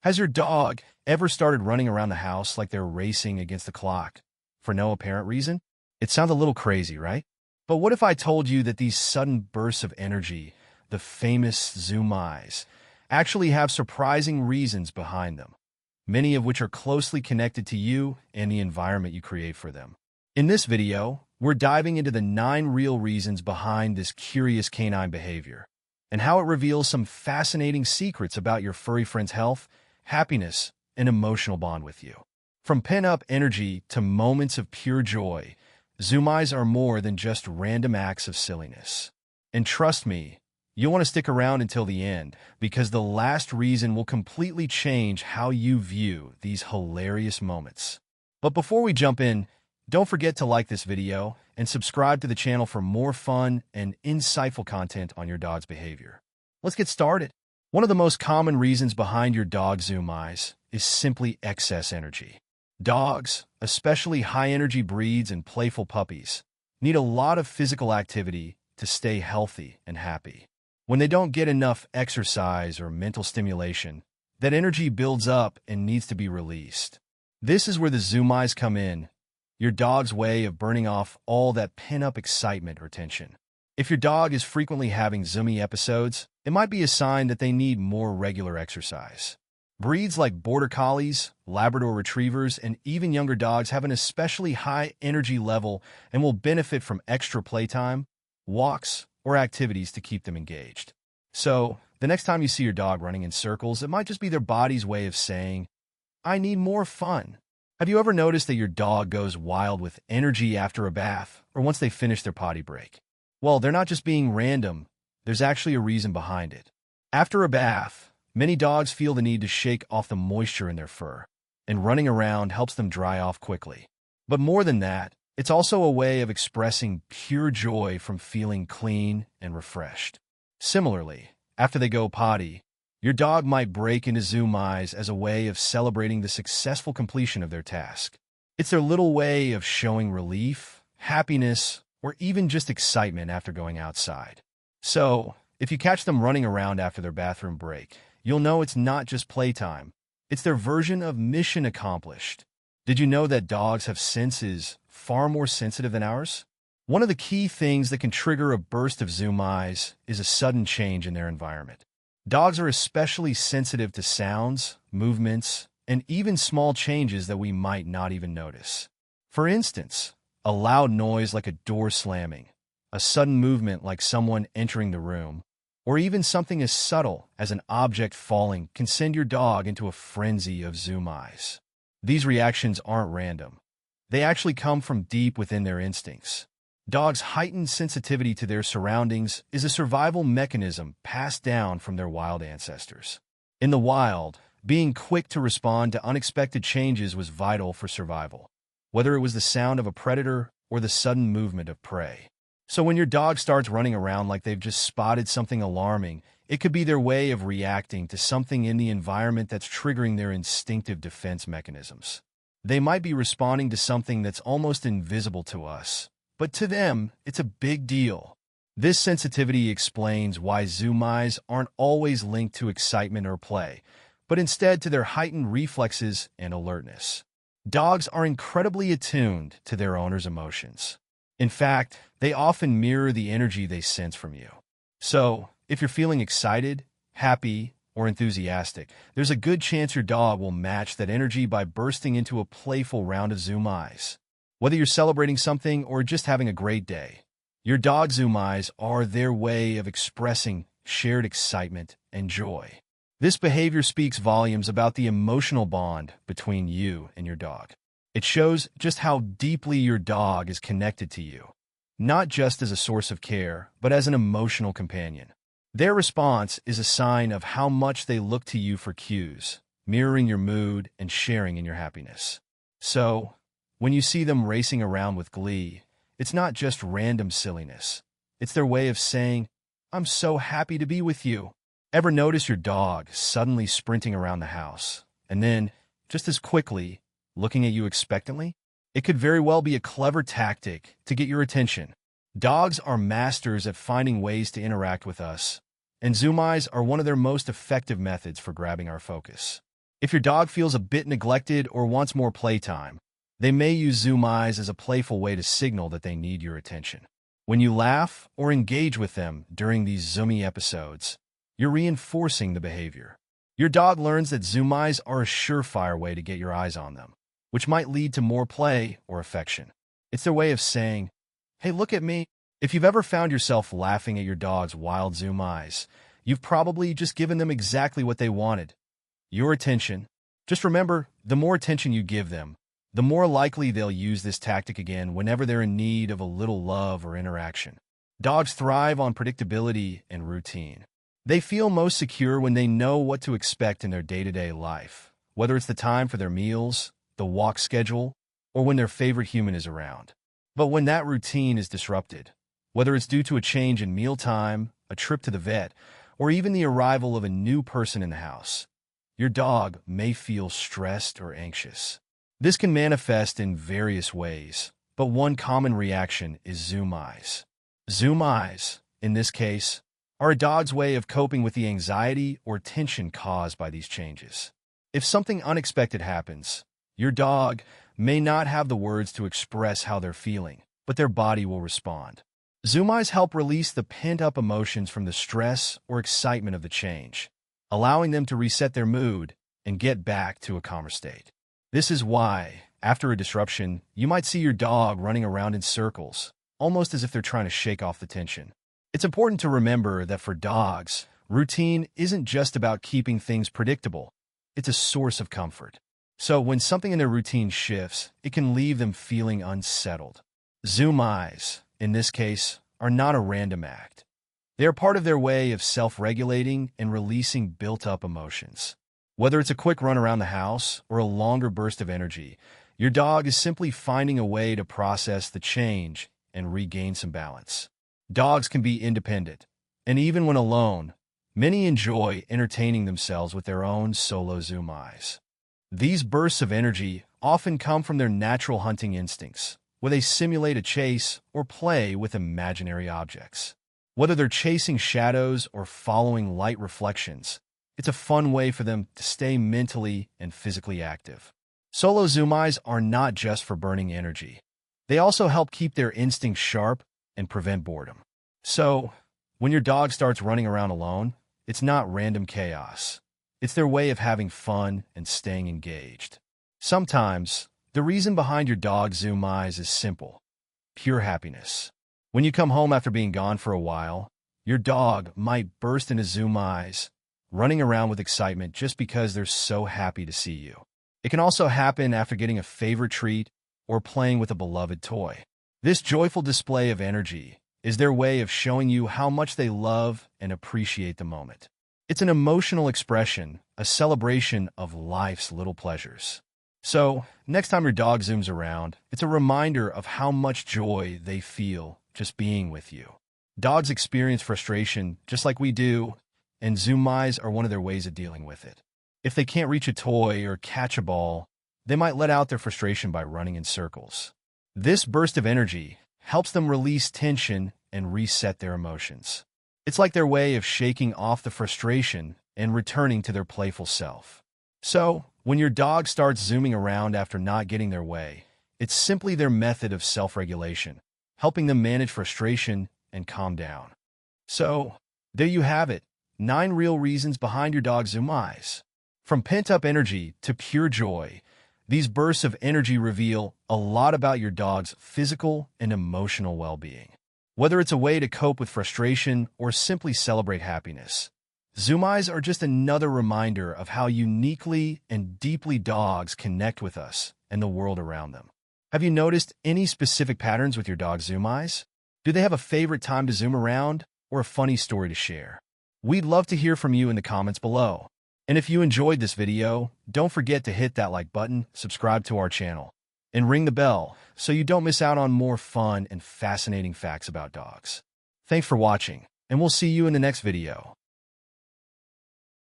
Has your dog ever started running around the house like they're racing against the clock for no apparent reason? It sounds a little crazy, right? But what if I told you that these sudden bursts of energy, the famous Zoomies, actually have surprising reasons behind them, many of which are closely connected to you and the environment you create for them? In this video, we're diving into the 9 real reasons behind this curious canine behavior and how it reveals some fascinating secrets about your furry friend's health, happiness, and emotional bond with you. From pent-up energy to moments of pure joy, Zoomies are more than just random acts of silliness. And trust me, you'll want to stick around until the end, because the last reason will completely change how you view these hilarious moments. But before we jump in, don't forget to like this video and subscribe to the channel for more fun and insightful content on your dog's behavior. Let's get started. One of the most common reasons behind your dog's Zoomies is simply excess energy. Dogs, especially high-energy breeds and playful puppies, need a lot of physical activity to stay healthy and happy. When they don't get enough exercise or mental stimulation, that energy builds up and needs to be released. This is where the Zoomies come in, your dog's way of burning off all that pent-up excitement or tension. If your dog is frequently having Zoomie episodes, it might be a sign that they need more regular exercise. Breeds like Border Collies, Labrador Retrievers, and even younger dogs have an especially high energy level and will benefit from extra playtime, walks, or activities to keep them engaged. So, the next time you see your dog running in circles, it might just be their body's way of saying, "I need more fun." Have you ever noticed that your dog goes wild with energy after a bath or once they finish their potty break? Well, they're not just being random. There's actually a reason behind it. After a bath, many dogs feel the need to shake off the moisture in their fur, and running around helps them dry off quickly. But more than that, it's also a way of expressing pure joy from feeling clean and refreshed. Similarly, after they go potty, your dog might break into Zoomies as a way of celebrating the successful completion of their task. It's their little way of showing relief, happiness, or even just excitement after going outside. So, if you catch them running around after their bathroom break, you'll know it's not just playtime. It's their version of mission accomplished. Did you know that dogs have senses far more sensitive than ours? One of the key things that can trigger a burst of Zoomies is a sudden change in their environment. Dogs are especially sensitive to sounds, movements, and even small changes that we might not even notice. For instance, a loud noise like a door slamming, a sudden movement like someone entering the room, or even something as subtle as an object falling can send your dog into a frenzy of Zoomies. These reactions aren't random. They actually come from deep within their instincts. Dogs' heightened sensitivity to their surroundings is a survival mechanism passed down from their wild ancestors. In the wild, being quick to respond to unexpected changes was vital for survival, whether it was the sound of a predator or the sudden movement of prey. So when your dog starts running around like they've just spotted something alarming, it could be their way of reacting to something in the environment that's triggering their instinctive defense mechanisms. They might be responding to something that's almost invisible to us, but to them, it's a big deal. This sensitivity explains why Zoomies aren't always linked to excitement or play, but instead to their heightened reflexes and alertness. Dogs are incredibly attuned to their owner's emotions. In fact, they often mirror the energy they sense from you. So, if you're feeling excited, happy, or enthusiastic, there's a good chance your dog will match that energy by bursting into a playful round of Zoomies. Whether you're celebrating something or just having a great day, your dog's Zoomies are their way of expressing shared excitement and joy. This behavior speaks volumes about the emotional bond between you and your dog. It shows just how deeply your dog is connected to you, not just as a source of care, but as an emotional companion. Their response is a sign of how much they look to you for cues, mirroring your mood and sharing in your happiness. So, when you see them racing around with glee, it's not just random silliness. It's their way of saying, "I'm so happy to be with you." Ever notice your dog suddenly sprinting around the house, and then, just as quickly, looking at you expectantly? It could very well be a clever tactic to get your attention. Dogs are masters at finding ways to interact with us, and Zoomies are one of their most effective methods for grabbing our focus. If your dog feels a bit neglected or wants more playtime, they may use Zoomies as a playful way to signal that they need your attention. When you laugh or engage with them during these Zoomie episodes, you're reinforcing the behavior. Your dog learns that Zoomies are a surefire way to get your eyes on them, which might lead to more play or affection. It's their way of saying, "Hey, look at me." If you've ever found yourself laughing at your dog's wild Zoomies, you've probably just given them exactly what they wanted: your attention. Just remember, the more attention you give them, the more likely they'll use this tactic again whenever they're in need of a little love or interaction. Dogs thrive on predictability and routine. They feel most secure when they know what to expect in their day-to-day life, whether it's the time for their meals, the walk schedule, or when their favorite human is around. But when that routine is disrupted, whether it's due to a change in mealtime, a trip to the vet, or even the arrival of a new person in the house, your dog may feel stressed or anxious. This can manifest in various ways, but one common reaction is Zoomies. Zoomies, in this case, are a dog's way of coping with the anxiety or tension caused by these changes. If something unexpected happens, your dog may not have the words to express how they're feeling, but their body will respond. Zoomies help release the pent-up emotions from the stress or excitement of the change, allowing them to reset their mood and get back to a calmer state. This is why, after a disruption, you might see your dog running around in circles, almost as if they're trying to shake off the tension. It's important to remember that for dogs, routine isn't just about keeping things predictable. It's a source of comfort. So when something in their routine shifts, it can leave them feeling unsettled. Zoomies, in this case, are not a random act. They are part of their way of self-regulating and releasing built-up emotions. Whether it's a quick run around the house or a longer burst of energy, your dog is simply finding a way to process the change and regain some balance. Dogs can be independent, and even when alone, many enjoy entertaining themselves with their own solo Zoomies. These bursts of energy often come from their natural hunting instincts, where they simulate a chase or play with imaginary objects. Whether they're chasing shadows or following light reflections, it's a fun way for them to stay mentally and physically active. Solo Zoomies are not just for burning energy. They also help keep their instincts sharp and prevent boredom. So, when your dog starts running around alone, it's not random chaos. It's their way of having fun and staying engaged. Sometimes, the reason behind your dog's Zoomies is simple: pure happiness. When you come home after being gone for a while, your dog might burst into Zoomies, running around with excitement just because they're so happy to see you. It can also happen after getting a favorite treat or playing with a beloved toy. This joyful display of energy is their way of showing you how much they love and appreciate the moment. It's an emotional expression, a celebration of life's little pleasures. So, next time your dog zooms around, it's a reminder of how much joy they feel just being with you. Dogs experience frustration just like we do, and Zoomies are one of their ways of dealing with it. If they can't reach a toy or catch a ball, they might let out their frustration by running in circles. This burst of energy helps them release tension and reset their emotions. It's like their way of shaking off the frustration and returning to their playful self. So, when your dog starts zooming around after not getting their way, it's simply their method of self-regulation, helping them manage frustration and calm down. So, there you have it, 9 real reasons behind your dog's Zoomies. From pent-up energy to pure joy, these bursts of energy reveal a lot about your dog's physical and emotional well-being. Whether it's a way to cope with frustration or simply celebrate happiness, Zoomies are just another reminder of how uniquely and deeply dogs connect with us and the world around them. Have you noticed any specific patterns with your dog's Zoomies? Do they have a favorite time to zoom around or a funny story to share? We'd love to hear from you in the comments below. And if you enjoyed this video, don't forget to hit that like button, subscribe to our channel, and ring the bell so you don't miss out on more fun and fascinating facts about dogs. Thanks for watching, and we'll see you in the next video.